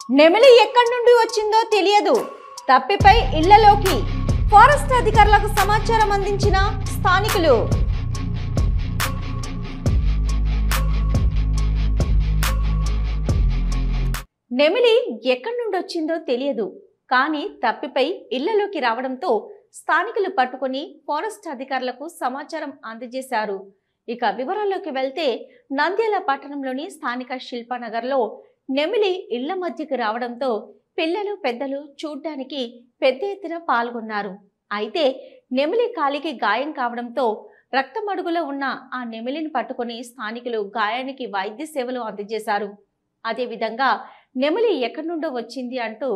నెమిలి ఎక్కడి నుండి వచ్చిందో తెలియదు. తప్పిపై ఇళ్లలోకి ఫారెస్ట్ అధికారులకు సమాచారం అందించిన స్థానికులు. నెమిలి ఎక్కడి నుండి వచ్చిందో తెలియదు, కానీ తప్పిపై ఇళ్లలోకి రావడంతో స్థానికులు పట్టుకుని ఫారెస్ట్ అధికారులకు సమాచారం అందజేశారు. ఇక వివరాల్లోకి వెళ్తే, నంద్యాల పట్టణంలోని స్థానిక శిల్పానగర్లో నెమిలి ఇళ్ల మధ్యకు రావడంతో పిల్లలు పెద్దలు చూడ్డానికి పెద్ద ఎత్తున పాల్గొన్నారు. అయితే నెమిలి కాలికి గాయం కావడంతో రక్తమడుగులో ఉన్న ఆ నెమిలిని పట్టుకుని స్థానికులు గాయానికి వైద్య సేవలు అందజేశారు. అదేవిధంగా నెమిలి ఎక్కడి నుండో వచ్చింది అంటూ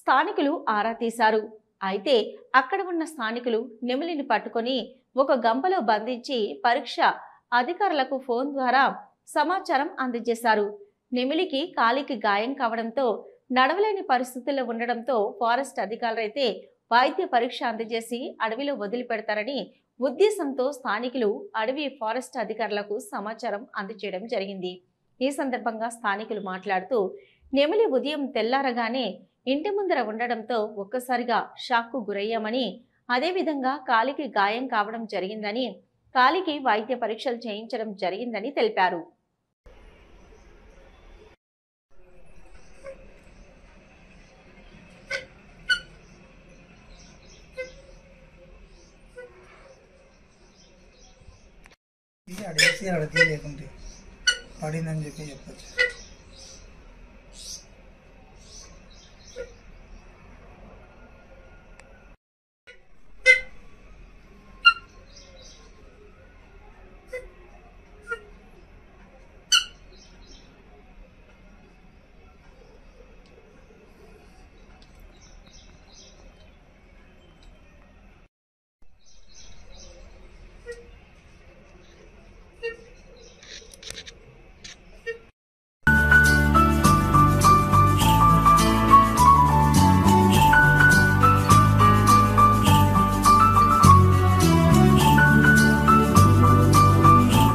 స్థానికులు ఆరా తీశారు. అయితే అక్కడ ఉన్న స్థానికులు నెమిలిని పట్టుకొని ఒక గంపలో బంధించి పరీక్ష అధికారులకు ఫోన్ ద్వారా సమాచారం అందజేశారు. నెమిలికి కాలికి గాయం కావడంతో నడవలేని పరిస్థితుల్లో ఉండడంతో ఫారెస్ట్ అధికారులైతే వైద్య పరీక్ష అందజేసి అడవిలో వదిలిపెడతారని ఉద్దేశంతో స్థానికులు అడవి ఫారెస్ట్ అధికారులకు సమాచారం అందజేయడం జరిగింది. ఈ సందర్భంగా స్థానికులు మాట్లాడుతూ, నెమిలి ఉదయం తెల్లారగానే ఇంటి ముందర ఉండడంతో ఒక్కసారిగా షాక్కు గురయ్యామని, అదేవిధంగా కాలికి గాయం కావడం జరిగిందని, కాలికి వైద్య పరీక్షలు చేయించడం జరిగిందని తెలిపారు. అడిగేసి అడిగి లేకుంటే పడిందని చెప్పి చెప్పచ్చు.